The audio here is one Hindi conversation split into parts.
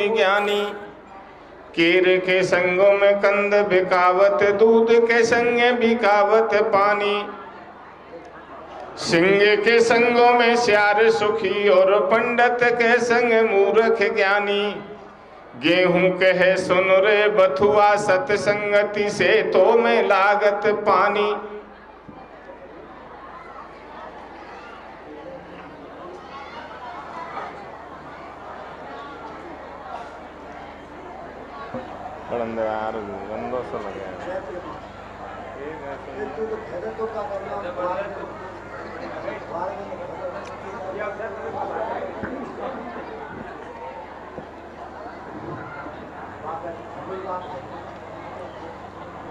मुनि ज्ञानी। केर के संगों में कंद बिकावत, दूध के संगे बिकावत पानी। सिंह के संगों में श्यार सुखी, और पंडित के संग मूर्ख ज्ञानी। गेहूं कहे सुन रे बथुआ, सतसंगति से तो में लागत पानी।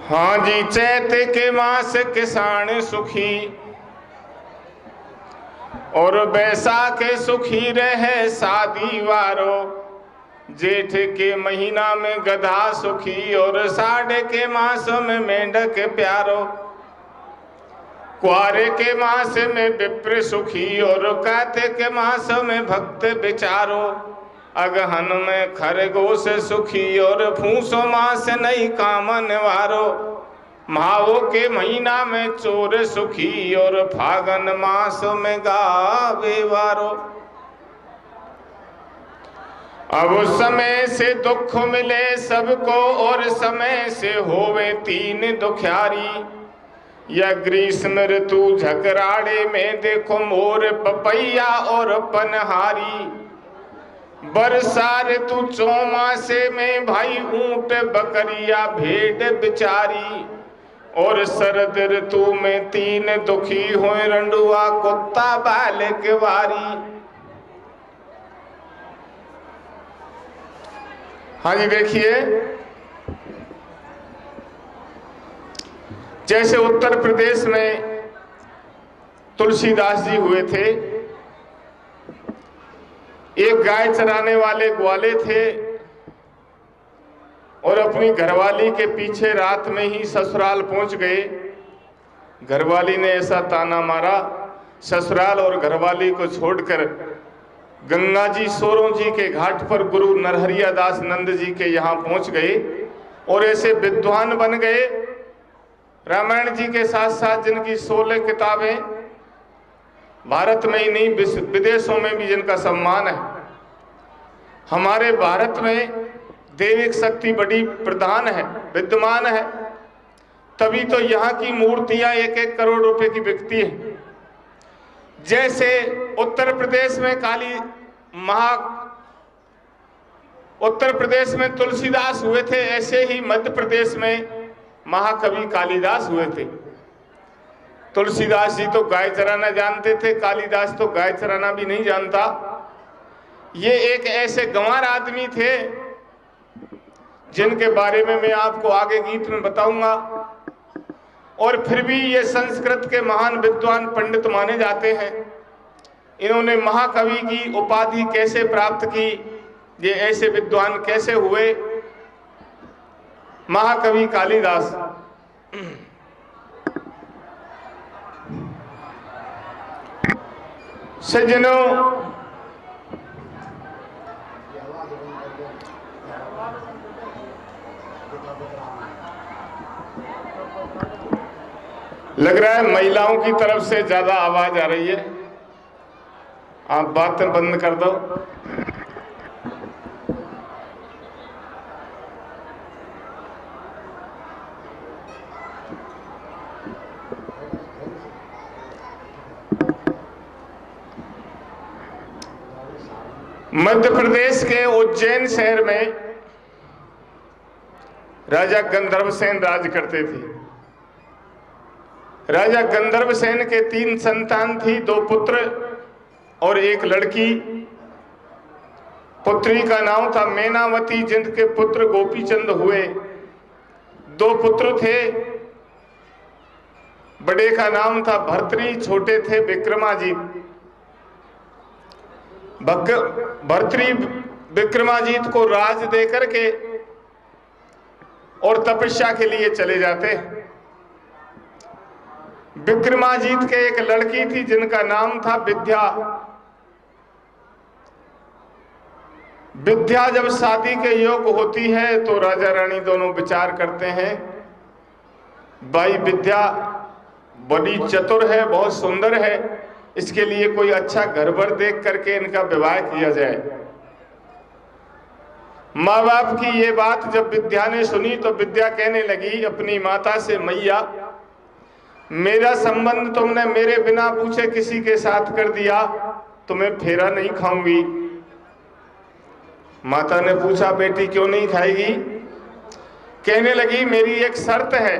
हाँ जी, चैत के मास किसान सुखी, और बैसाख सुखी रहे शादी वारो। जेठ के महीना में गधा सुखी, और साढ़ के मास में मेंढक प्यारो। क्वारे के मास में विप्र सुखी, और कार्तिक के मास में भक्त विचारो। अगहन में खरगोश सुखी, और फूसो मास नहीं कामन वारो। माहो के महीना में चोर सुखी, और फागन मास में गावे वारो। अब समय से दुख मिले सबको, और समय से होवे तीन दुखियारी। या ग्रीष्म ऋतु झकराड़े में देखो मोर पपैया और पनहारी। वर्षा ऋतु चौमासे में भाई ऊंट बकरिया भेड़ बिचारी। और शरद ऋतु में तीन दुखी हुए, रंडुआ कुत्ता बालक वारी। हाँ जी, देखिए जैसे उत्तर प्रदेश में तुलसीदास जी हुए थे। एक गाय चराने वाले ग्वाले थे, और अपनी घरवाली के पीछे रात में ही ससुराल पहुंच गए। घरवाली ने ऐसा ताना मारा, ससुराल और घरवाली को छोड़कर गंगा जी सोरों जी के घाट पर गुरु नरहरिया दास नंद जी के यहाँ पहुंच गए, और ऐसे विद्वान बन गए। रामायण जी के साथ साथ जिनकी 16 किताबें भारत में ही नहीं विदेशों में भी जिनका सम्मान है। हमारे भारत में दैविक शक्ति बड़ी प्रधान है, विद्यमान है, तभी तो यहाँ की मूर्तियां 1-1 करोड़ रुपए की बिकती है। जैसे उत्तर प्रदेश में तुलसीदास हुए थे, ऐसे ही मध्य प्रदेश में महाकवि कालिदास हुए थे। तुलसीदास जी तो गाय चराना जानते थे, कालिदास तो गाय चराना भी नहीं जानता। ये एक ऐसे गंवार आदमी थे जिनके बारे में मैं आपको आगे गीत में बताऊंगा। और फिर भी ये संस्कृत के महान विद्वान पंडित माने जाते हैं। इन्होंने महाकवि की उपाधि कैसे प्राप्त की, ये ऐसे विद्वान कैसे हुए? महाकवि कालिदास सज्जनों, लग रहा है महिलाओं की तरफ से ज्यादा आवाज आ रही है। आप बात बंद कर दो। मध्य प्रदेश के उज्जैन शहर में राजा गंधर्वसेन राज करते थे। राजा गंधर्वसेन के 3 संतान थी, 2 पुत्र और 1 लड़की। पुत्री का नाम था मैनावती, जिनके पुत्र गोपीचंद हुए। 2 पुत्र थे, बड़े का नाम था भर्तरी, छोटे थे विक्रमाजीत। भर्तरी विक्रमाजीत को राज देकर के और तपस्या के लिए चले जाते। विक्रमाजीत के एक लड़की थी जिनका नाम था विद्या। विद्या जब शादी के योग्य होती है तो राजा रानी दोनों विचार करते हैं, भाई विद्या बड़ी चतुर है, बहुत सुंदर है, इसके लिए कोई अच्छा घर बर देख करके इनका विवाह किया जाए। माँ बाप की ये बात जब विद्या ने सुनी तो विद्या कहने लगी अपनी माता से, मैया मेरा संबंध तुमने मेरे बिना पूछे किसी के साथ कर दिया तो मैं फेरा नहीं खाऊंगी। माता ने पूछा, बेटी क्यों नहीं खाएगी? कहने लगी, मेरी एक शर्त है,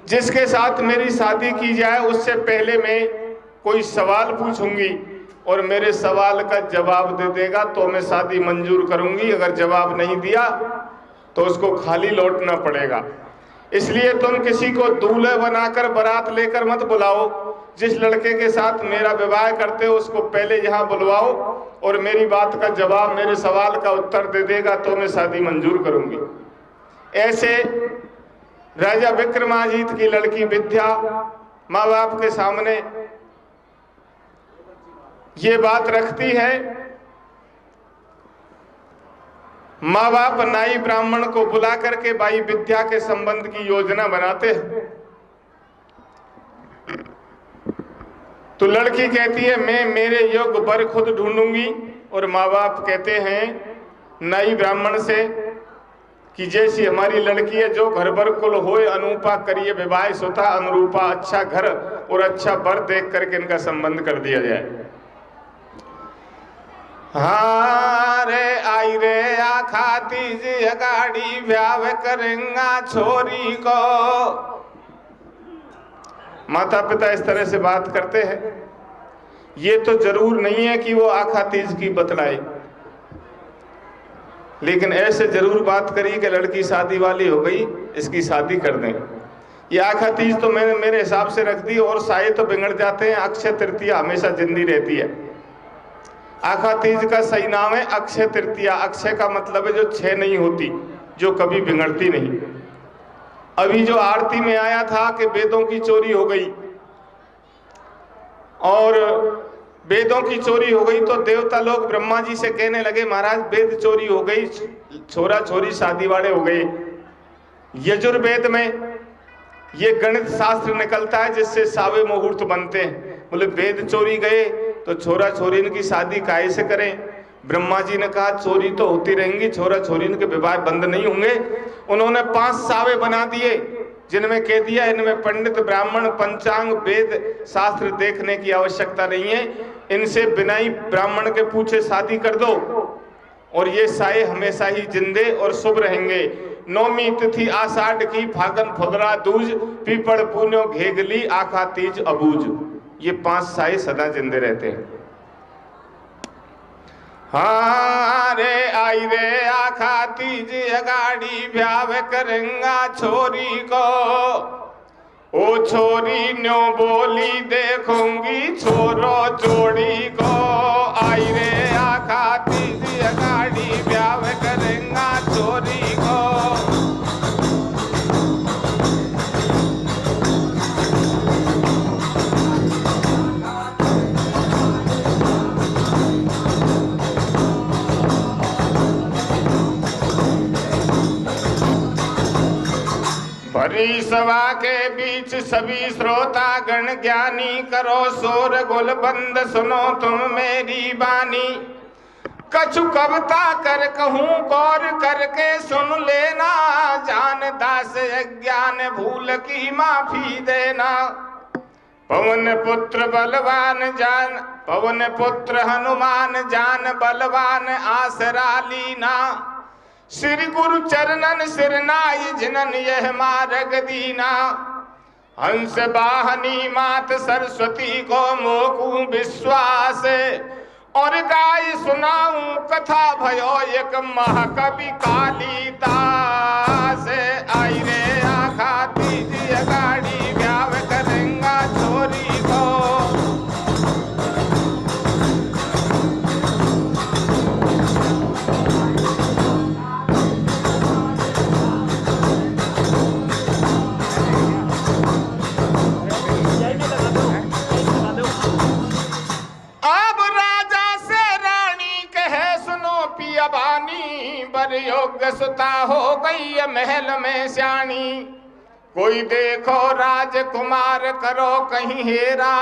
जिसके साथ मेरी शादी की जाए उससे पहले मैं कोई सवाल पूछूंगी और मेरे सवाल का जवाब दे देगा तो मैं शादी मंजूर करूंगी, अगर जवाब नहीं दिया तो उसको खाली लौटना पड़ेगा। इसलिए तुम किसी को दूल्हे बनाकर बारात लेकर मत बुलाओ, जिस लड़के के साथ मेरा विवाह करते हो उसको पहले यहाँ बुलवाओ और मेरी बात का जवाब, मेरे सवाल का उत्तर दे देगा तो मैं शादी मंजूर करूंगी। ऐसे राजा विक्रमादित्य की लड़की विद्या माँ बाप के सामने ये बात रखती है। माँ बाप नाई ब्राह्मण को बुला करके भाई विद्या के संबंध की योजना बनाते हैं। तो लड़की कहती है मैं मेरे योग्य वर खुद ढूंढूंगी, और माँ बाप कहते हैं नाई ब्राह्मण से कि जैसी हमारी लड़की है जो घर बर कुल होए अनुपा करिए विवाह सोता अनुरूपा, अच्छा घर और अच्छा वर देख करके इनका संबंध कर दिया जाए। हाँ रे आई रे आखा तीज अगाड़ी ब्याह करेंगा छोरी को। माता पिता इस तरह से बात करते हैं। ये तो जरूर नहीं है कि वो आखा तीज की बतलाए, लेकिन ऐसे जरूर बात करी कि लड़की शादी वाली हो गई, इसकी शादी कर दें। ये आखा तीज तो मैंने मेरे हिसाब से रख दी, और साये तो बिगड़ जाते हैं। अक्षय तृतीया हमेशा जिंदी रहती है। आखा तीज का सही नाम है अक्षय तृतीया। अक्षय का मतलब है जो छह नहीं होती, जो कभी बिगड़ती नहीं। अभी जो आरती में आया था कि वेदों की चोरी हो गई, और वेदों की चोरी हो गई तो देवता लोग ब्रह्मा जी से कहने लगे महाराज वेद चोरी हो गई, छोरा छोरी शादी वाले हो गए। यजुर्वेद में ये गणित शास्त्र निकलता है जिससे सावे मुहूर्त बनते हैं। बोले वेद चोरी गए तो छोरा छोरी की शादी काहे से करें? ब्रह्मा जी ने कहा चोरी तो होती रहेंगी, छोरा छोरी के विवाह बंद नहीं होंगे। उन्होंने 5 सावे बना दिए जिनमें कह दिया इनमें पंडित ब्राह्मण पंचांग वेद शास्त्र देखने की आवश्यकता नहीं है, इनसे बिना ही ब्राह्मण के पूछे शादी कर दो, और ये साये हमेशा ही जिंदे और शुभ रहेंगे। नौमी तिथि आषाढ़ की फागन फुदरा दूज, पीपड़ पुण्यो घेगली आखा तीज अबूज। ये 5 साये सदा जिंदे रहते हैं। हाँ रे आई रे आखा तीज अगाड़ी ब्याह करेंगा छोरी को। ओ छोरी न्यो बोली देखूंगी छोरो जोड़ी को। आई रे आखा तीज अगाड़ी ब्याह करेंगा छोरी को। भरी सभा के बीच सभी श्रोता गण ज्ञानी, करो शोर गुल बंद सुनो तुम मेरी बानी। कछु कविता कर कहूँ गौर करके सुन लेना, जान दास अज्ञान भूल की माफी देना। पवन पुत्र बलवान जान, पवन पुत्र हनुमान जान बलवान आसरा लीना। श्री गुरु चरणन सिरनाई जिनन यह मार्ग दीना। हंस वाहनी मात सरस्वती को मोकू विश्वास, और गाय सुनाऊं कथा भयो एक महाकवि कालिदास। आई रे आखा तीज अगाड़ी ब्याह करेंगा छोरी को। अब राजा से अबानी, बर योग्य सुता हो गई महल में श्याणी। कोई देखो राजकुमार करो कहीं हेरा,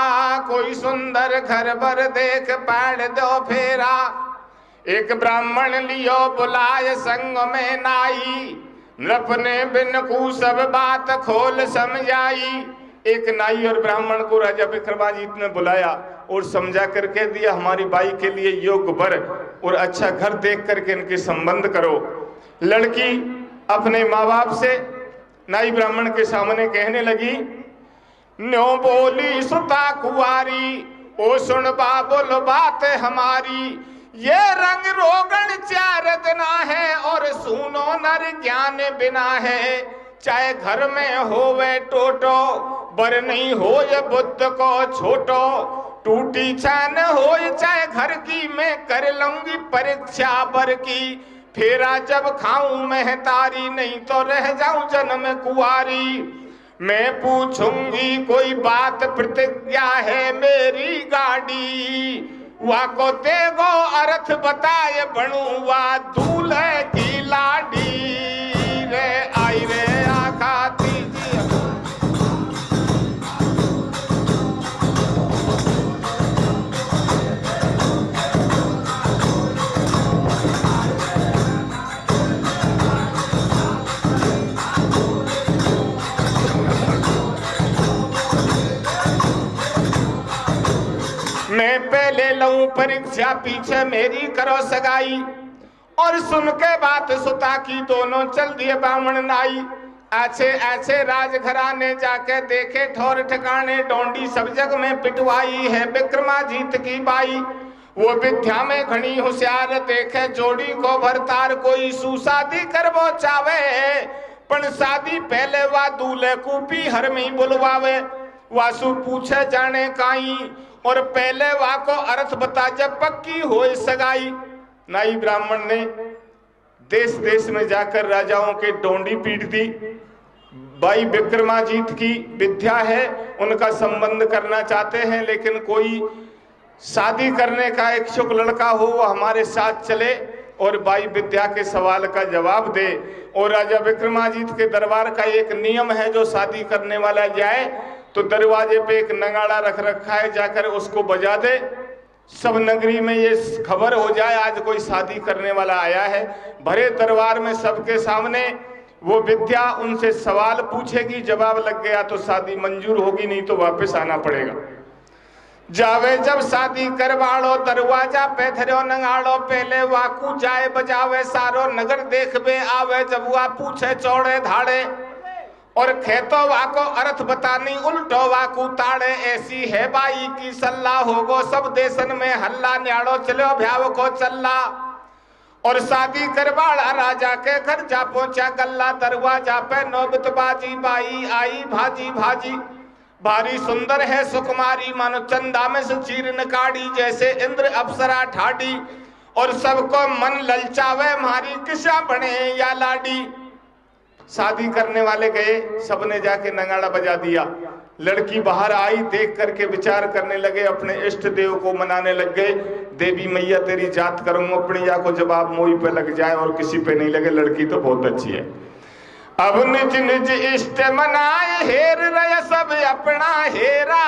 कोई सुंदर घर बर देख पैड़ दो फेरा। एक ब्राह्मण लियो बुलाए संग में नाई, नृप ने बिन को सब बात खोल समझाई। एक नाई और ब्राह्मण को राजा विक्रमादित्य ने बुलाया और समझा करके दिया, हमारी बाई के लिए योग्य वर और अच्छा घर देख करके इनके संबंध करो। लड़की अपने माँ बाप से नाई ब्राह्मण के सामने कहने लगी, न्यो बोली सुता कुआरी, ओ सुन बाबुल बात हमारी। ये रंग रोगन चार दिना है और सुनो नर ज्ञान बिना है। चाहे घर में होवे टोटो, बर नहीं हो ये बुद्ध को छोटो। टूटी छान हो चाहे घर की, मैं कर लूंगी परीक्षा बर की। फेरा जब खाऊं मैं तारी, नहीं तो रह जाऊं जन्म कुआरी। मैं पूछूंगी कोई बात, प्रतिज्ञा है मेरी गाड़ी। वाको तेगो अर्थ बताए बनूवा दूल्हे की लाडी। रे आई रे आखा तीजी। मैं पहले लऊं परीक्षा, पीछे मेरी करो सगाई। और सुन के बात सुता की दोनों चल दिए ब्राह्मण नाई। ऐसे ऐसे राजघराने जाके देखे ठौर ठिकाने, डोंडी सब जग में पिटवाई है विक्रमाजीत की बाई। वो विद्या में घनी होशियार, देखे जोड़ी को भरतार। कोई सुशादी करबो चावे, पण शादी पहले वा दूल्हे कूपी हर में बुलवावे। वासु पूछे जाने काई, और पहले वा को अर्थ बता जब पक्की हो सगाई। नाई ब्राह्मण ने देश देश में जाकर राजाओं के डोंडी पीट दी। भाई विक्रमाजीत की विद्या है, उनका संबंध करना चाहते हैं, लेकिन कोई शादी करने का इच्छुक लड़का हो वो हमारे साथ चले और भाई विद्या के सवाल का जवाब दे। और राजा विक्रमाजीत के दरबार का एक नियम है, जो शादी करने वाला जाए तो दरवाजे पे एक नगाड़ा रख रखा है, जाकर उसको बजा दे। सब नगरी में ये खबर हो जाए आज कोई शादी करने वाला आया है। भरे दरबार में सबके सामने वो विद्या उनसे सवाल पूछेगी, जवाब लग गया तो शादी मंजूर होगी, नहीं तो वापस आना पड़ेगा। जावे जब शादी करवाड़ो, दरवाजा पे धरो नगाड़ो। पहले वाकू जाए बजावे, सारो नगर देखबे आवे। जब वा पूछे चौड़े धाड़े, और खेतो वाको अर्थ बतानी, उल्टो वाकू ताड़े। ऐसी है बाई की सल्ला, होगो सब देशन में हल्ला। न्याड़ो चलो भ्याव को चल्ला, और शादी करवाड़ा राजा के घर जा पहुंचा गल्ला। दरवाजा पे नौबत बाजी, बाई आई भाजी भाजी। भारी सुंदर है सुकुमारी, मानो चंदा में से चीर नकाड़ी। जैसे इंद्र अप्सरा ठाडी, और सबको मन ललचावे, मारी किसा बने या लाडी। शादी करने वाले गए, सबने जाके नगाड़ा बजा दिया। लड़की बाहर आई, देख करके विचार करने लगे, अपने इष्ट देव को मनाने लग गए। देवी मैया तेरी जात करूंगा, अपनी या को जवाब मोई पे लग जाए और किसी पे नहीं लगे। लड़की तो बहुत अच्छी है। अब निज निज इष्ट मनाए, हेर रहे सब अपना हेरा।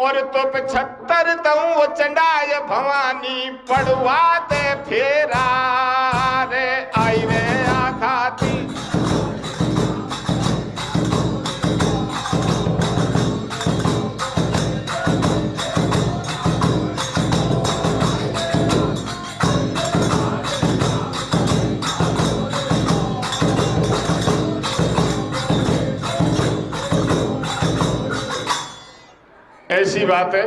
और तो 75 दऊ चंडाय भवानी, पड़वा दे फेरा। रे आई रे आखाती। ऐसी बात है,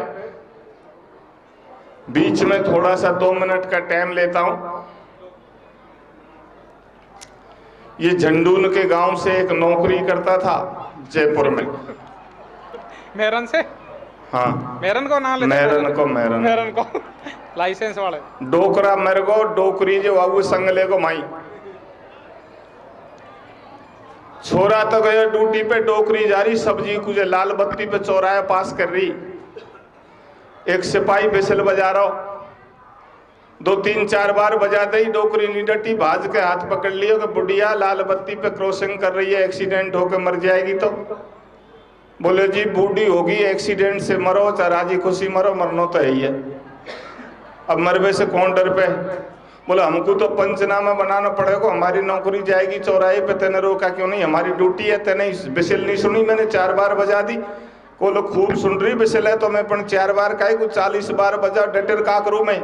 बीच में थोड़ा सा 2 मिनट का टाइम लेता हूं। ये झंडून के गांव से एक नौकरी करता था जयपुर में। मेरन से? हाँ, मेरन को नाम लेते? मेरन को लाइसेंस वाले। डोकरा मेरे को डोकरी जो बाबू संगले को माई। छोरा तो गया ड्यूटी पे, डोकरी जा रही सब्जी कुछ लाल बत्ती पे चौराहे पास कर रही। एक सिपाही बिसल बजा रहा, दो तीन चार बार बजा दी, डोकरी नहीं डटी, भाज के हाथ पकड़ लियो कि बुढ़िया लाल बत्ती पे क्रॉसिंग कर रही है, एक्सीडेंट होकर मर जाएगी। तो बोले जी बूढ़ी होगी, एक्सीडेंट से मरो चाहे राजी खुशी मरो, मरना तो है ही है, अब मरवे से कौन डर पे। बोले हमको तो पंचनामा बनाना पड़ेगा, हमारी नौकरी जाएगी चौराहे पे, तेने रोका क्यों नहीं, हमारी ड्यूटी है, तेने बिसिल नहीं सुनी, मैंने 4 बार बजा दी। को लोग खूब सुन रही बिसिल है तो मैं पण 4 बार का कुछ 40 बार बजा, डटर का करूं मैं।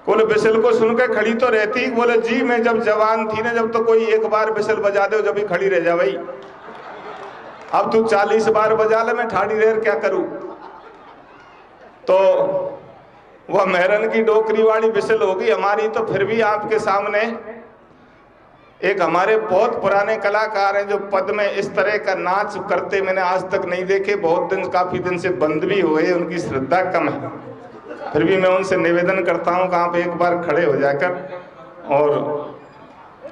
बोले बिसिल को सुन के खड़ी तो रहती। बोले जी मैं जब जवान थी ना, जब तो कोई 1 बार बिसिल बजा दे जब ही खड़ी रह जा भाई, अब तू 40 बार बजा ले, मैं ठाड़ी रह क्या करूं। तो वह मेहरन की डोकरी वाली बिसिल होगी हमारी। तो फिर भी आपके सामने एक हमारे बहुत पुराने कलाकार हैं जो पद में इस तरह का नाच करते मैंने आज तक नहीं देखे, बहुत दिन काफी दिन से बंद भी हुए, उनकी श्रद्धा कम है, फिर भी मैं उनसे निवेदन करता हूं कि आप एक बार खड़े हो जाकर और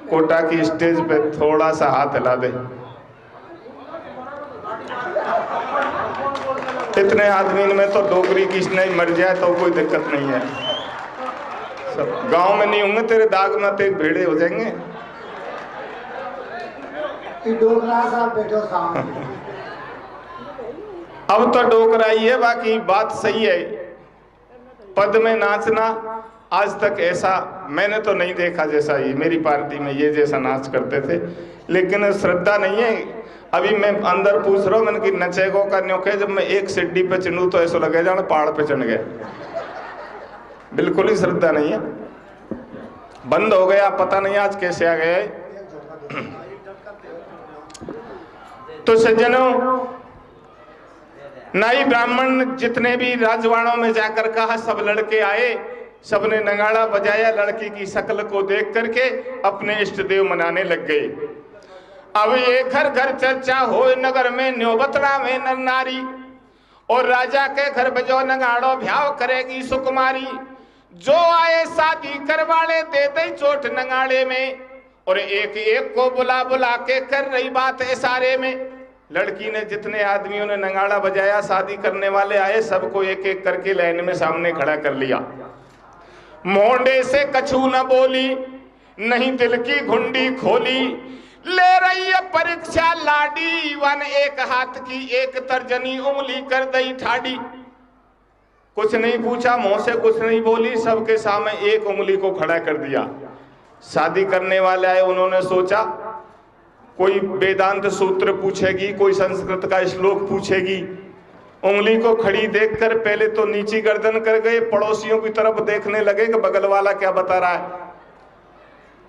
कोटा की स्टेज पे थोड़ा सा हाथ हिला दे। इतने आदमी में तो डोगरी की नहीं मर जाए तो कोई दिक्कत नहीं है, सब गांव में नहीं होंगे तेरे दाग में तो भेड़े हो जाएंगे। डोकरा साहब बैठो सामने। अब तो डोकरा ही है, बाकी बात सही है, पद में नाचना आज तक ऐसा मैंने तो नहीं देखा जैसा ये मेरी पार्टी में ये जैसा नाच करते थे, लेकिन श्रद्धा नहीं है। अभी मैं अंदर पूछ रहा हूँ मैंने कि नचेगो का न्योखे, जब मैं एक सीढ़ी पे चढ़ूं तो ऐसा लगे जाने पहाड़ पे चढ़ गया, बिल्कुल ही श्रद्धा नहीं है, बंद हो गया, पता नहीं आज कैसे आ गया है। तो सज्जनों, नाई ब्राह्मण जितने भी राजवाड़ों में जाकर कहा, सब लड़के आए, सबने नगाड़ा बजाया, लड़की की शक्ल को देख करके अपने इष्ट देव मनाने लग गए। अब ये घर घर चर्चा हो नगर में, न्योबतड़ा में नर नारी, और राजा के घर बजो नगाड़ो भ्याव करेगी सुकुमारी। जो आए शादी करवाले दे दे चोट नगाड़े में, और एक एक को बुला बुला के कर रही बात इशारे में। लड़की ने जितने आदमियों ने नगाड़ा बजाया, शादी करने वाले आए, सबको एक एक करके लाइन में सामने खड़ा कर लिया। मोंडे से कछू न बोली, नहीं दिल की घुंडी खोली, ले रही है परीक्षा लाडी, वन एक हाथ की एक तर्जनी उंगली कर दई ठाडी। कुछ नहीं पूछा, मुंह से कुछ नहीं बोली, सबके सामने एक उंगली को खड़ा कर दिया। शादी करने वाले आए, उन्होंने सोचा कोई वेदांत सूत्र पूछेगी, कोई संस्कृत का श्लोक पूछेगी, उंगली को खड़ी देखकर पहले तो नीची गर्दन कर गए, पड़ोसियों की तरफ देखने लगे कि बगल वाला क्या बता रहा है।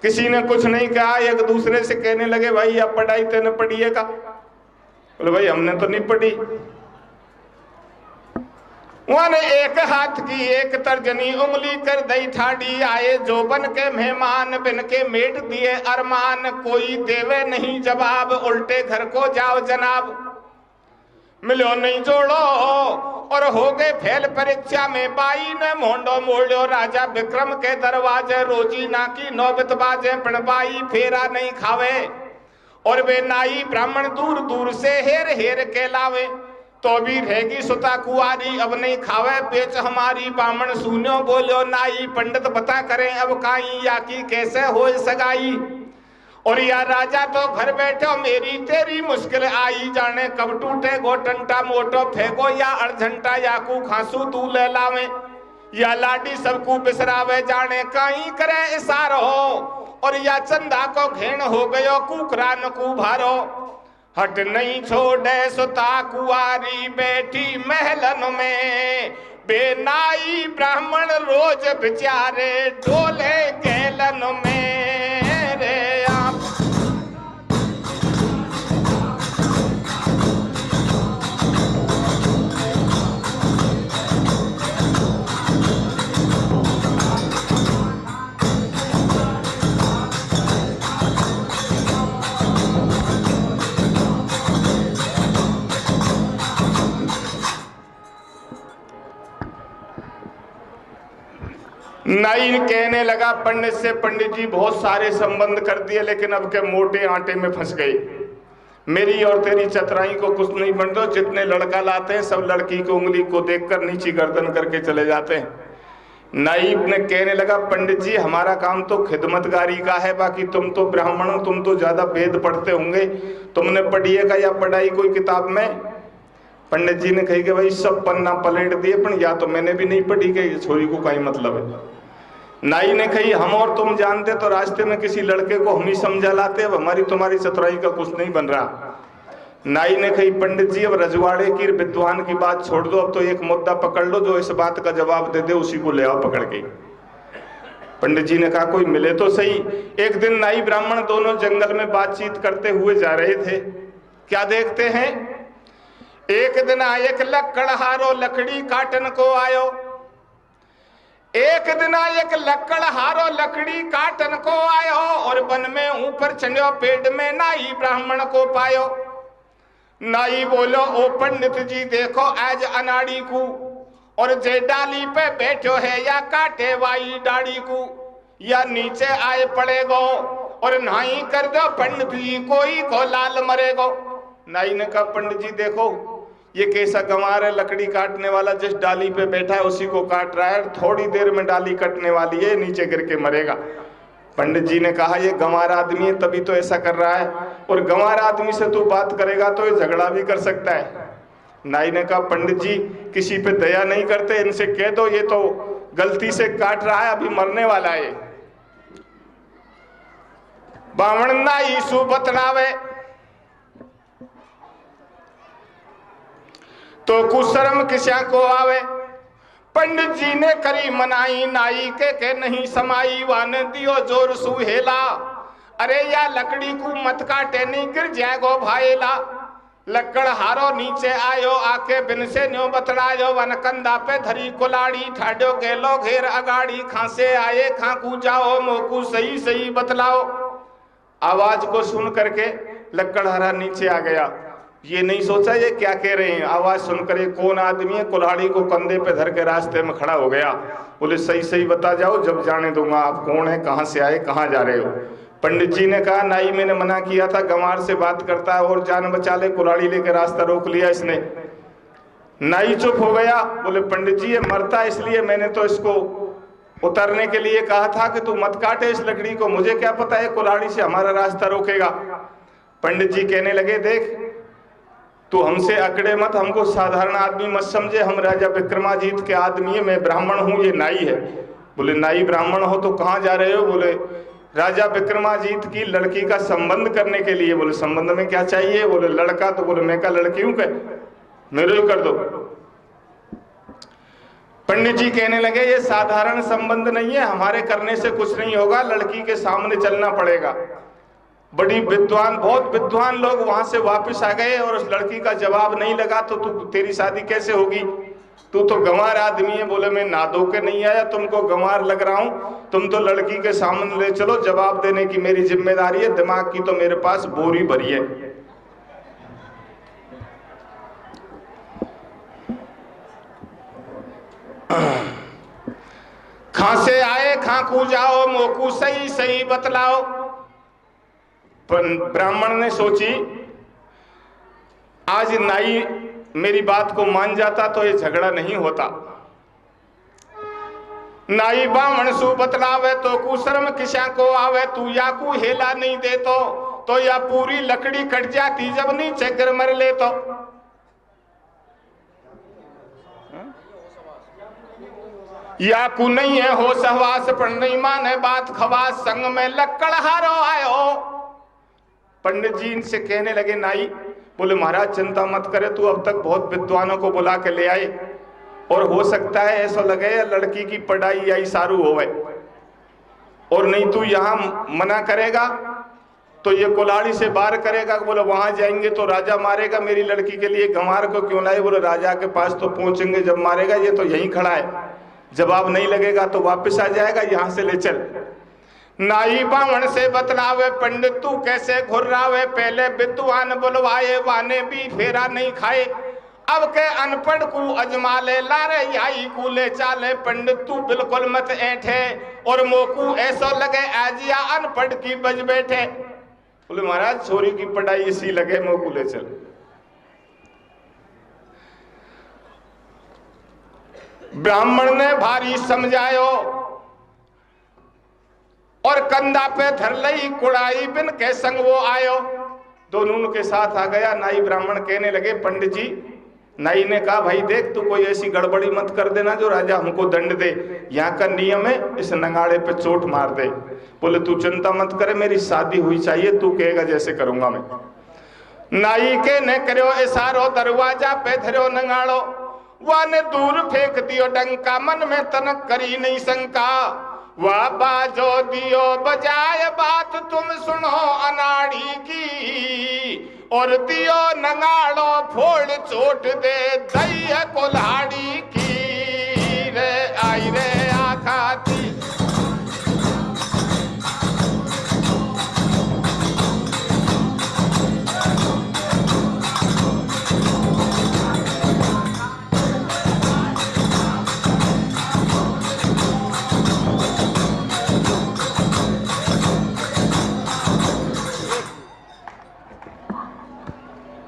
किसी ने कुछ नहीं कहा, एक दूसरे से कहने लगे भाई अब पढ़ाई तेने पढ़ी है का? बोले भाई हमने तो नहीं पढ़ी। वन एक हाथ की एक तर्जनी उंगली कर दई ठाडी, आए जो बन के मेहमान बिन के मेट दिए अरमान, कोई देवे नहीं जवाब, उल्टे घर को जाओ जनाब। मिलो नहीं जोड़ो और हो गए फेल परीक्षा में, बाई ने मोंडो मोड़ो राजा विक्रम के दरवाजे, रोजी ना की नौबत बाजे, पिणबाई फेरा नहीं खावे, और वे नाई ब्राह्मण दूर दूर से हेर हेर के लावे। तो भी रहेगी सुता कुआरी, अब नहीं खावे बेच हमारी, ब्राह्मण सुनो बोलो नाई, पंडित बता करें अब काई, या की कैसे हो सगाई। और या राजा तो घर बैठो, मेरी तेरी मुश्किल आई, जाने कब टूटे गो टंटा मोटो फेंको, या अर्झंटा या कू खांसू तू ले लावे, या लाडी सबको बिसरावे, जाने काई करे इशारो, और या चंदा को घेन हो गयो कुकरा न कू भारो। हट नहीं छोड़े सुता कुआरी बैठी महलन में, बेनाई ब्राह्मण रोज बेचारे डोले गैलन में रे आप। नाई कहने लगा पंडित से, पंडित जी बहुत सारे संबंध कर दिए लेकिन अब के मोटे आटे में फंस गए, मेरी और तेरी चतुराई को कुछ नहीं बनता। जितने लड़का लाते हैं सब लड़की की उंगली को देखकर नीची गर्दन करके चले जाते हैं। नाइब ने कहने लगा, पंडित जी हमारा काम तो खिदमतगारी का है, बाकी तुम तो ब्राह्मण हो, तुम तो ज्यादा वेद पढ़ते होंगे, तुमने पढ़ी है का या पढ़ाई कोई किताब में? पंडित जी ने कही कि भाई सब पन्ना पलट दिए, पर या तो मैंने भी नहीं पढ़ी कि छोरी को कहीं मतलब है। नाई ने कही, हम और तुम जानते तो रास्ते में किसी लड़के को हम ही समझा लाते, अब हमारी तुम्हारी चतुराई का कुछ नहीं बन रहा। नाई ने कही, पंडित जी अब रजवाड़े की विद्वान की बात छोड़ दो, अब तो एक मुद्दा पकड़ लो, जो इस बात का जवाब दे दे उसी को ले आओ पकड़ के। पंडित जी ने कहा कोई मिले तो सही। एक दिन नाई ब्राह्मण दोनों जंगल में बातचीत करते हुए जा रहे थे। क्या देखते हैं, एक दिन एक लकड़हारो लकड़ी काटन को आयो। एक दिन एक लकड़हारो लकड़ी काटन को आयो, और वन में ऊपर चढ़ो पेड़ में नाई ब्राह्मण को पायो। नाई बोलो, ओ पंडित जी देखो आज अनाड़ी को, और जे डाली पे बैठो है या काटे वाई डाड़ी को, या नीचे आए पड़ेगो और नाई कर दो पंडित जी कोई को लाल मरेगो। नाई ने कहा, पंडित जी देखो ये कैसा गंवार है, लकड़ी काटने वाला जिस डाली पे बैठा है उसी को काट रहा है, थोड़ी देर में डाली कटने वाली है, नीचे गिर के मरेगा। पंडित जी ने कहा, ये गंवार आदमी है तभी तो ऐसा कर रहा है, और गंवार आदमी से तू बात करेगा तो ये झगड़ा भी कर सकता है। नाई ने कहा, पंडित जी किसी पे दया नहीं करते, इनसे कह दो ये तो गलती से काट रहा है, अभी मरने वाला है। बावण नाई सु बतलावे तो कुशर्म किस्या को आवे। पंडित जी ने करी मनाई, नाई के नहीं समाई, वान दियो जोर सुहेला, अरे या लकड़ी को मत काटे नहीं गिर जाएगो भाईला। लकड़हारो नीचे आयो, आके बिन से न्यो बतलायो, वन कंधा पे धरी कुलाड़ी, ठाडो गेलो घेर अगाड़ी, खांसे आए खाकू जाओ, मोकू सही सही बतलाओ। आवाज को सुन करके लकड़हारा नीचे आ गया। ये नहीं सोचा ये क्या कह रहे हैं, आवाज सुनकर ये कौन आदमी है, कुल्हाड़ी को कंधे पे धर के रास्ते में खड़ा हो गया। बोले सही सही बता जाओ, जब जाने दूंगा। आप कौन है, कहां से आए, कहां जा रहे हो? पंडित जी ने कहा, नाई मैंने मना किया था, गंवार से बात करता है और जान बचा ले, कुल्हाड़ी लेके रास्ता रोक लिया इसने। नाई चुप हो गया। बोले पंडित जी ये मरता इसलिए मैंने तो इसको उतरने के लिए कहा था कि तू मत काटे इस लकड़ी को, मुझे क्या पता है कुल्हाड़ी से हमारा रास्ता रोकेगा। पंडित जी कहने लगे, देख तू हमसे अकड़े मत, हमको साधारण आदमी मत समझे, हम राजा विक्रमाजीत के आदमी है, मैं ब्राह्मण हूँ, ये नाई है। बोले नाई ब्राह्मण हो तो कहाँ जा रहे हो? बोले राजा विक्रमाजीत की लड़की का संबंध करने के लिए। बोले संबंध में क्या चाहिए? बोले लड़का। तो बोले मैं क्या लड़की हूँ, मेरे को कर दो। पंडित जी कहने लगे, ये साधारण संबंध नहीं है, हमारे करने से कुछ नहीं होगा, लड़की के सामने चलना पड़ेगा। बड़ी विद्वान, बहुत विद्वान लोग वहां से वापस आ गए और उस लड़की का जवाब नहीं लगा, तो तू तेरी शादी कैसे होगी, तू तो गंवार आदमी है। बोले मैं नादो के नहीं आया, तुमको गंवार लग रहा हूं, तुम तो लड़की के सामने ले चलो, जवाब देने की मेरी जिम्मेदारी है, दिमाग की तो मेरे पास बोरी भरी है। खांसे आए खाकू जाओ, मोकू सही सही बतलाओ। ब्राह्मण ने सोची आज नाई मेरी बात को मान जाता तो ये झगड़ा नहीं होता। नाई ब्राह्मण सु बतलावे तो कुशर्म किसा को आवे, तू या को हेला नहीं दे तो या पूरी लकड़ी कट जाती जब नीचे गिर मर ले तो। या कु नहीं है हो सहवास, पर नहीं माने बात खवास, संग में लकड़हारो आयो। पंडित जी इनसे कहने लगे, नाई बोले महाराज चिंता मत करे, तू अब तक बहुत विद्वानों को बुला के ले आए, और हो सकता है ऐसा लगे लड़की की पढ़ाई या सारू होवे, और नहीं तू यहाँ मना करेगा तो ये कुल्हाड़ी से बाहर करेगा। बोले वहां जाएंगे तो राजा मारेगा, मेरी लड़की के लिए गंवार को क्यों लाए? बोले राजा के पास तो पहुंचेंगे जब मारेगा, ये तो यहीं खड़ा है, जवाब नहीं लगेगा तो वापस आ जाएगा, यहां से ले चल। नाई बावण से बतलावे, पंडित तू कैसे घुर्रावे, पहले विद्वान बुलवाए, वाने भी फेरा नहीं खाए, अब के अनपढ़ को अजमा ले, लारे याई को ले चाले। पंडित तू बिल्कुल मत ऐठे, और मोकू ऐसा लगे आजिया अनपढ़ की बज बैठे। बोले महाराज छोरी की पढ़ाई इसी लगे, मोकू ले चल। ब्राह्मण ने भारी समझायो और कंधा पे धर लई कुड़ाई बिन के संग वो आयो। दोनों के साथ आ गया। नाई ब्राह्मण कहने लगे, पंडित जी। नाई ने कहा, भाई देख तू कोई ऐसी गड़बड़ी मत कर देना जो राजा हमको दंड दे। यहाँ का नियम है, इस नगाड़े पे चोट मार दे। बोले तू चिंता मत करे, मेरी शादी हुई चाहिए, तू कहेगा जैसे करूंगा मैं। नाई के ने करो इशारो, दरवाजा पे धरो नगाड़ो। वाने दूर फेंक दियो डंका, मन में तनक करी नहीं शंका। वाह बाजो दियो बजाय बात तुम सुनो अनाड़ी की, और दियो नगाड़ो फोड़ चोट दे दैया कोल्हाड़ी की। रे आई रे आखाती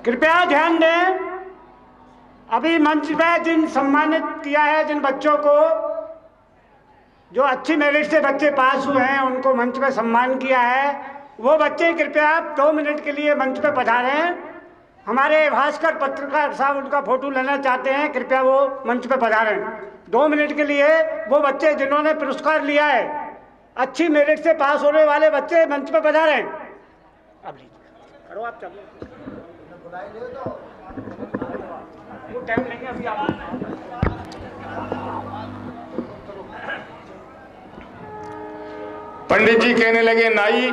कृपया ध्यान दें। अभी मंच पे जिन सम्मानित किया है, जिन बच्चों को जो अच्छी मेरिट से बच्चे पास हुए हैं, उनको मंच पे सम्मान किया है। वो बच्चे कृपया आप 2 मिनट के लिए मंच पे पधारें। हमारे भास्कर पत्रकार साहब उनका फोटो लेना चाहते हैं, कृपया वो मंच पे पधारें 2 मिनट के लिए। वो बच्चे जिन्होंने पुरस्कार लिया है, अच्छी मेरिट से पास होने वाले बच्चे मंच पे पधारें। अब लीजिए, करो आप, चलो वो टाइम लेंगे अभी आप। पंडित जी कहने लगे, नाई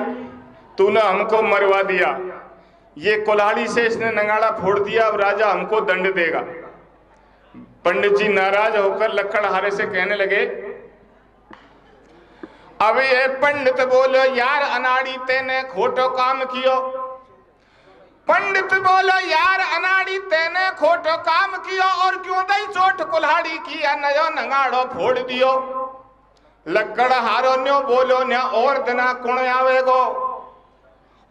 तूने हमको मरवा दिया, ये कुल्हाड़ी से इसने नगाड़ा फोड़ दिया, अब राजा हमको दंड देगा। पंडित जी नाराज होकर लकड़हारे से कहने लगे, अब ये पंडित बोलो यार अनाड़ी तेने खोटो काम कियो। पंडित बोलो यार अनाड़ी तेने खोटो काम कियो, और क्यों दई चोट कुल्हाड़ी किया नयो नगाड़ो फोड़ दियो। लक्कड़ हारो न्यो बोलो न्या और दिना कौन आवेगो,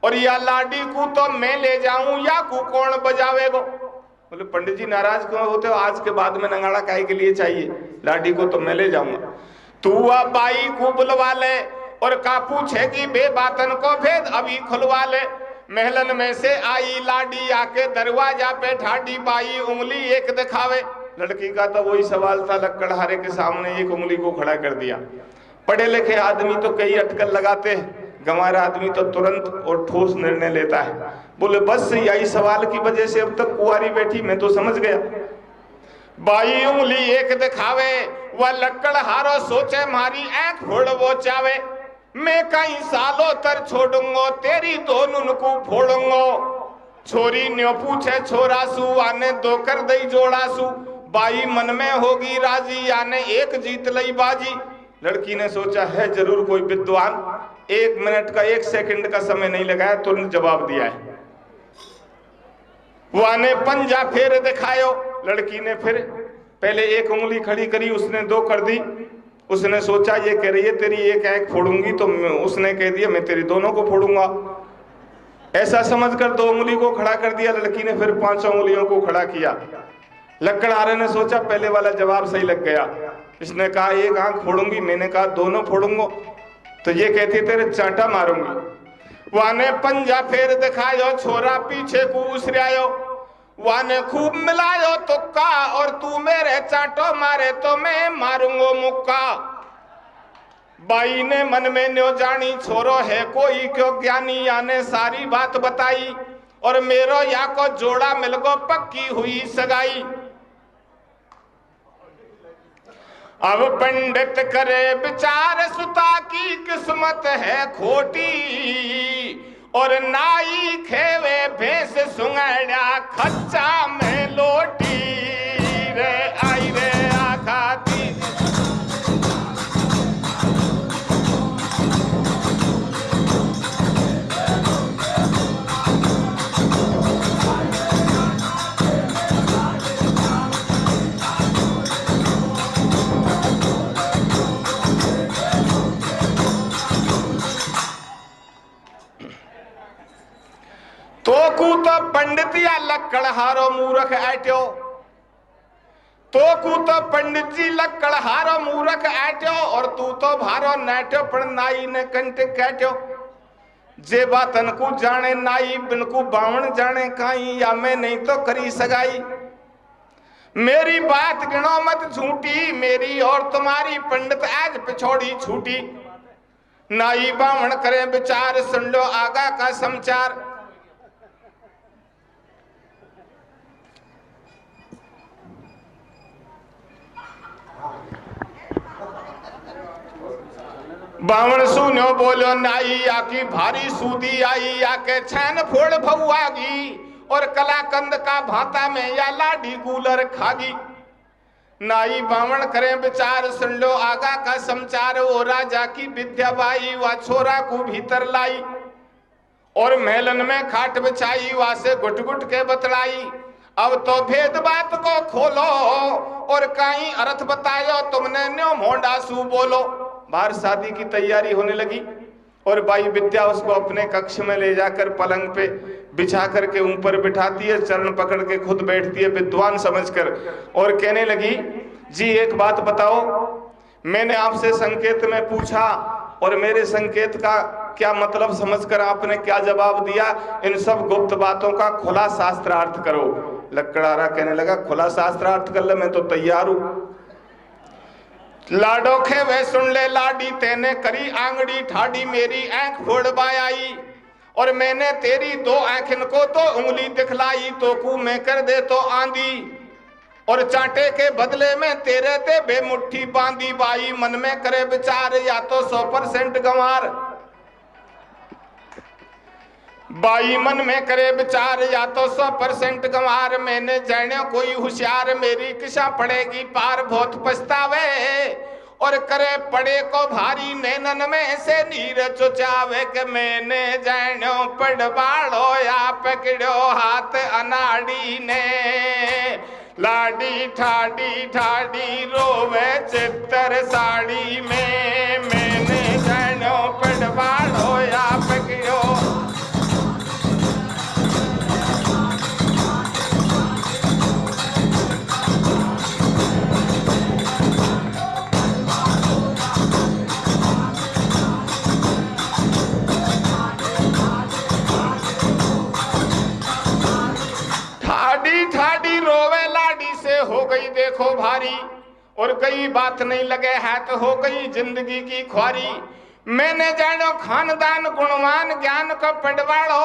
और या लाडी को तो मैं ले जाऊं या को कौन बजावेगो। बोले पंडित जी नाराज क्यों होते हो, आज के बाद में नगाड़ा काहे के लिए चाहिए, लाडी को तो मैं ले जाऊंगा। तू आ बाई को बुलवा ले और का पूछेगी बे बातन को भेद अभी खुलवा ले। महलन में से आई लाडी आके दरवाजा पे ठाडी, बाई उंगली एक दिखावे। लड़की का तो वही सवाल था, लक्कड़हारे के सामने एक उंगली को खड़ा कर दिया। पढ़े लिखे आदमी तो कई अटकल लगाते हैं, गंवारा आदमी तो तुरंत और ठोस निर्णय लेता है। बोले बस यही सवाल की वजह से अब तक कुंवारी बैठी, मैं तो समझ गया। बाई उंगली एक दिखावे, वह लक्कड़हारो सोचे मारी आंख फोड़ वो चावे। मैं कई सालों तर छोड़ूंगो तेरी दोनों को फोड़ूंगो। छोरी न्यो पूछे छोरा सु, आने दो कर दई जोड़ा सु। बाई मन में होगी राजी, आने एक जीत लई बाजी। लड़की ने सोचा है जरूर कोई विद्वान, 1 मिनट का 1 सेकंड का समय नहीं लगाया, तुरंत जवाब दिया है। वाने पंजा फेर दिखायो। लड़की ने फिर पहले एक उंगली खड़ी करी, उसने 2 कर दी। उसने सोचा ये कह रही है तेरी एक आंख फोड़ूंगी, तो उसने कह दिया मैं तेरी दोनों को फोड़ूंगा। ऐसा समझकर 2 उंगली को खड़ा कर दिया। लड़की ने फिर 5 उंगलियों को खड़ा किया। लक्कड़हारे ने सोचा पहले वाला जवाब सही लग गया। इसने कहा एक आंख फोड़ूंगी, मैंने कहा दोनों फोड़ूंगा, तो ये कहती तेरे चांटा मारूंगी। वाने पंजा फेर दिखायो, छोरा पीछे को उसरायो। वाने खूब मिलायो तुक्का, और तू मेरे चांटो मारे तो मैं मारूंगो मुक्का। बाई ने मन में न्यो जानी, छोरो है कोई क्यों ज्ञानी, याने सारी बात बताई। और मेरो या को जोड़ा मिल गो पक्की हुई सगाई। अब पंडित करे विचार, सुता की किस्मत है खोटी। और नाई खेवे भैंस सुंगड़ा, खच्चा में लोटी। रे आई रे आखाती तो पंडित या लक्कड़हारो मूर्ख ऐट्यो। तो कू तो पंडित जी लक्कड़ हारो मूरख आट्यो और तू तो भारो नाट्यो पर नाई ने कंट काट्यो। जे बातन को जाने नाई बिन को बावण जाने काई या मैं नहीं तो करी सगाई। मेरी बात गिनो मत झूठी मेरी और तुम्हारी पंडित आज पिछोड़ी छूटी। नाई बावण करे विचार सुन लो आगा का समाचार। बावण सुनो बोलो नाई आकी भारी सूदी आई आके छैन फोड़ भौआगी और कलाकंद का भाता में या लाडी कूलर खागी। नाई बावण करे विचार सुन लो आगा का समाचार। ओ राजा की विद्या बाई वा छोरा को भीतर लाई और महलन में खाट बिछाई वा से गुट गुट के बतलाई। अब तो भेद बात को खोलो और कहीं अर्थ बतायो तुमने न्यो मोडासू बोलो। बाहर शादी की तैयारी होने लगी और बाई विद्या उसको अपने कक्ष में ले जाकर पलंग पे बिछा करके ऊपर बिठाती है, चरण पकड़ के खुद बैठती है विद्वान समझकर और कहने लगी जी एक बात बताओ, मैंने आपसे संकेत में पूछा और मेरे संकेत का क्या मतलब समझकर आपने क्या जवाब दिया, इन सब गुप्त बातों का खुला शास्त्रार्थ करो। लकड़ारा कहने लगा खुला शास्त्रार्थ कर ले, मैं तो तैयार हूं। लाडो खे वे सुन ले लाडी तेने करी आंगड़ी ठाडी मेरी आंख फोड़ बाई और मैंने तेरी दो आंखन को तो उंगली दिखलाई तो कू मैं कर दे तो आंधी और चांटे के बदले में तेरे ते बेमुट्ठी बांधी। बाई मन में करे विचार या तो 100% गंवार। बाई मन में करे विचार या तो 100% गंवार। मैंने जाने कोई होशियार मेरी किसा पड़ेगी पार बहुत पछतावे और करे पड़े को भारी नैनन में से नीर चुचावे के मैंने जानो पड़बाड़ो या पकड़ो हाथ अनाड़ी ने लाडी ठाडी ठाडी रोवे चित्तर साड़ी में मैंने जानो पड़बाड़ो या पकड़ो। ठाडी रोवे लाडी से हो गई देखो भारी और कई बात नहीं लगे है तो हो गई जिंदगी की ख्वारी। मैंने जानो खानदान गुणवान ज्ञान का पड़वाड़ो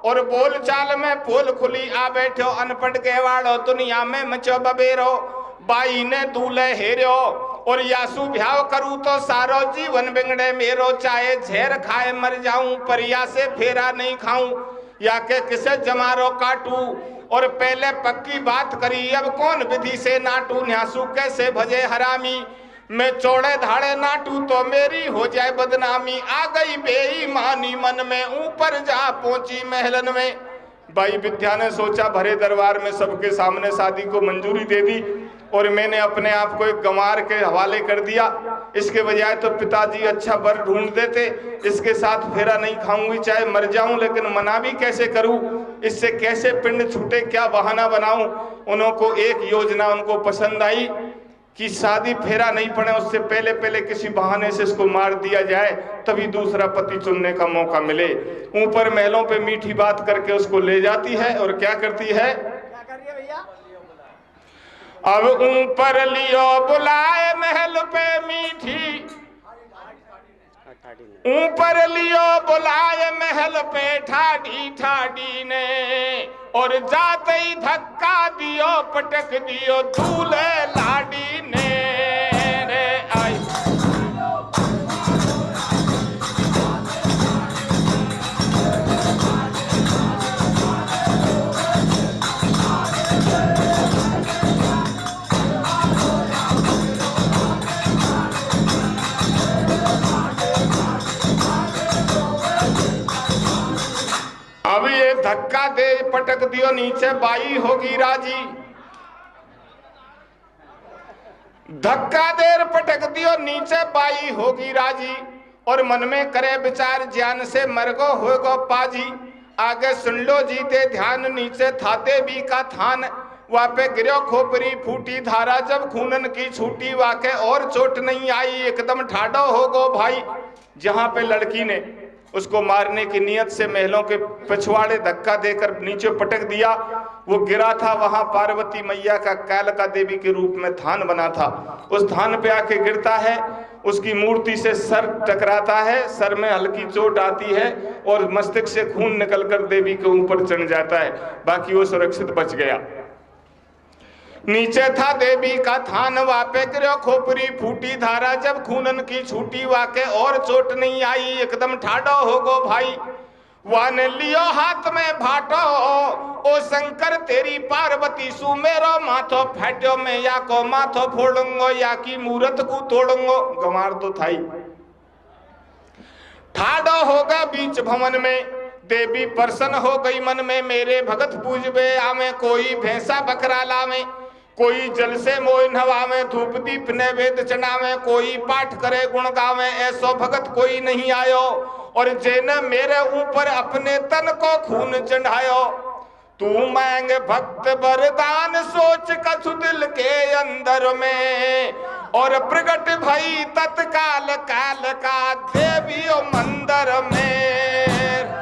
और बोल चाल में पोल खुली आ बैठो अनपढ़ के वाड़ो दुनिया में मचो बबेरो। बाई ने दूल्हे हेरो और यासू भ्याव करूं तो सारो जीवन बिगड़े मेरो चाहे झेर खाए मर जाऊं पर या से फेरा नहीं खाऊं या के किसे जमारो काटू और पहले पक्की बात करी अब कौन विधि से नाटू। न्यासू कैसे भजे हरामी मैं चौड़े धाड़े नाटू तो मेरी हो जाए बदनामी। आ गई बेईमानी मन में ऊपर जा पहुंची महलन में। भाई विद्या ने सोचा भरे दरबार में सबके सामने शादी को मंजूरी दे दी और मैंने अपने आप को एक गंवार के हवाले कर दिया। इसके बजाय तो पिताजी अच्छा वर ढूंढ देते, इसके साथ फेरा नहीं खाऊंगी चाहे मर जाऊं, लेकिन मना भी कैसे करूं, इससे कैसे पिंड छूटे, क्या बहाना बनाऊं। उनको एक योजना उनको पसंद आई कि शादी फेरा नहीं पड़े उससे पहले पहले किसी बहाने से इसको मार दिया जाए तभी दूसरा पति चुनने का मौका मिले। ऊपर महलों पे मीठी बात करके उसको ले जाती है और क्या करती है, अब ऊपर लियो बुलाए महल पे मीठी, ऊपर लियो बुलाए महल पे ठाडी ठाडी ने और जाते ही धक्का दियो पटक दियो दूल्हे लाडी ने रे आई। अब ये धक्का दे पटक दियो नीचे बाई होगी राजी, धक्का देर पटक दियो नीचे बाई होगी राजी और मन में करे विचार ज्ञान से मरगो होगो पाजी। आगे सुन लो जीते ध्यान नीचे था देवी का थान वापे गिरो खोपरी फूटी धारा जब खूनन की छूटी वाके और चोट नहीं आई एकदम ठाडो हो गो भाई। जहां पे लड़की ने उसको मारने की नियत से महलों के पिछवाड़े धक्का देकर नीचे पटक दिया, वो गिरा था, वहां पार्वती मैया का कालिका देवी के रूप में थान बना था। उस थान पे आके गिरता है, उसकी मूर्ति से सर टकराता है, सर में हल्की चोट आती है और मस्तिष्क से खून निकलकर देवी के ऊपर चढ़ जाता है, बाकी वो सुरक्षित बच गया। नीचे था देवी का थान, वापे गिरो खोपरी फूटी धारा जब खूनन की छूटी वाके और चोट नहीं आई एकदम ठाडो हो गो भाई। वान लियो हाथ में भाटो ओ शंकर तेरी पार्वती सु मेरो माथो फैट्यो मैं या को माथो फोड़ूंगो या की मूरत को तोड़ूंगो। गंवार तो था ही। ठाडो होगा बीच भवन में देवी प्रसन्न हो गई मन में, मेरे भगत पूजबे आमे कोई भैंसा बकरा लावे, कोई जल से मोय नवावे, धूप दीप नैवेद चढ़ावे, कोई पाठ करे गुण गावे, ऐसो भगत कोई नहीं आयो और जेने मेरे ऊपर अपने तन को खून चढ़ायो। तू मांग भक्त वरदान सोच कछु दिल के अंदर में और प्रगट भई तत्काल काल का देवी मंदिर में।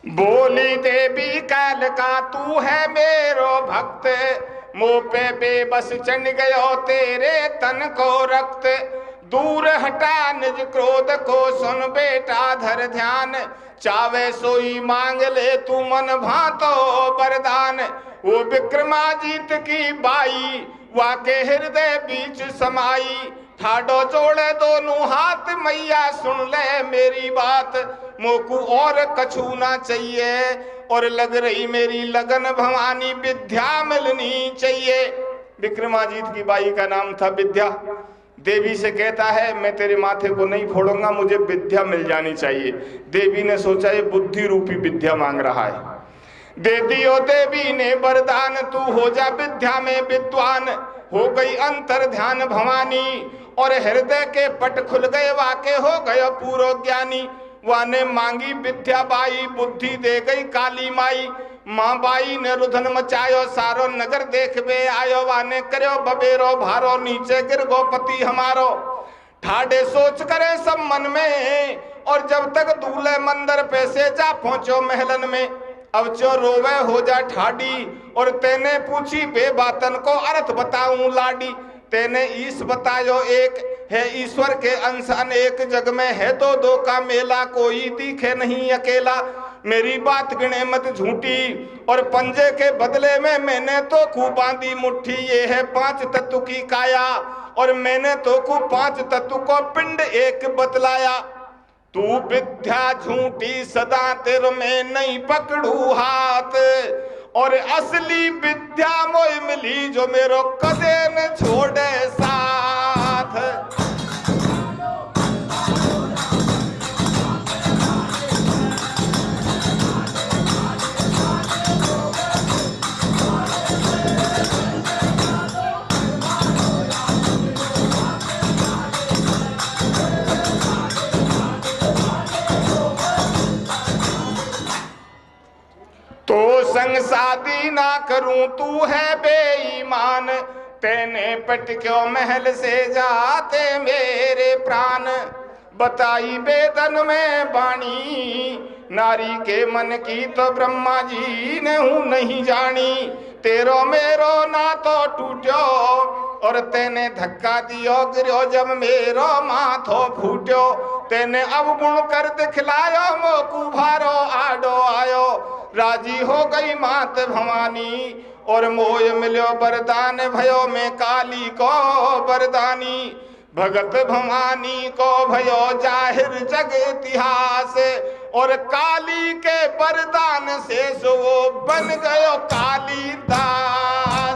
बोली देवी कालिका तू है मेरो भक्त, मुँह पे बेबस चढ़ गयो तेरे तन को रक्त, दूर हटा निज क्रोध को सुन बेटा धर ध्यान, चावे सोई मांग ले तू मन भातो वरदान। वो विक्रमाजीत की बाई वाके हृदय बीच समाई, ठाडो जोड़े दोनों हाथ मैया सुन ले मेरी बात, मोकू और कछु ना चाहिए और लग रही मेरी लगन भवानी विद्या मिलनी चाहिए। विक्रमाजीत की बाई का नाम था विद्या। देवी से कहता है मैं तेरे माथे को नहीं फोड़ूंगा, मुझे विद्या मिल जानी चाहिए। देवी ने सोचा ये बुद्धि रूपी विद्या मांग रहा है, दे दियो देवी ने वरदान, तू हो जा विद्या में विद्वान। हो गई अंतर ध्यान भवानी और हृदय के पट खुल गए, वाके हो गए पूरो ज्ञानी। वाने मांगी विद्या बाई बुद्धि दे गई काली माई, माँ बाई ने रुधन मचायो सारो नगर देखबे आयो, वाने करो बबेरो भारो नीचे गिर गो पति हमारो। ठाडे सोच करे सब मन में और जब तक दूल्हे मंदिर पे से जा पहुंचो महलन में, अब जो रोवे हो जा ठाडी और तेने पूछी बे बातन को अर्थ बताऊं लाडी। तेने ईश बतायो एक है ईश्वर के अंश अनेक, जग में है तो दो का मेला कोई दिखे नहीं अकेला। मेरी बात गिने मत झूठी और पंजे के बदले में मैंने तो खूब बांधी मुट्ठी, ये है 5 तत्व की काया और मैंने तो खूब 5 तत्व को पिंड एक बतलाया। तू विद्या झूठी सदा तेरे में नहीं पकड़ू हाथ और असली विद्या मोय मिली जो मेरो कदे न छोड़े साथ। तो संग शादी ना करूं तू है बेईमान, तेने पट क्यों महल से जाते मेरे प्राण। बताई वेदन में बाणी नारी के मन की तो ब्रह्मा जी ने हूं नहीं जानी। तेरो मेरो ना तो टूट्यो और तेने धक्का दियो गिरो जब मेरो माथो फूट्यो। तेने अवगुण कर दिखलायो मोकू भारो आडो आयो। राजी हो गई मात भवानी और मोय मिलो वरदान भयो में काली को वरदानी। भगत भवानी को भयो जाहिर जग इतिहास और काली के वरदान से सो वो बन गयो कालीदास।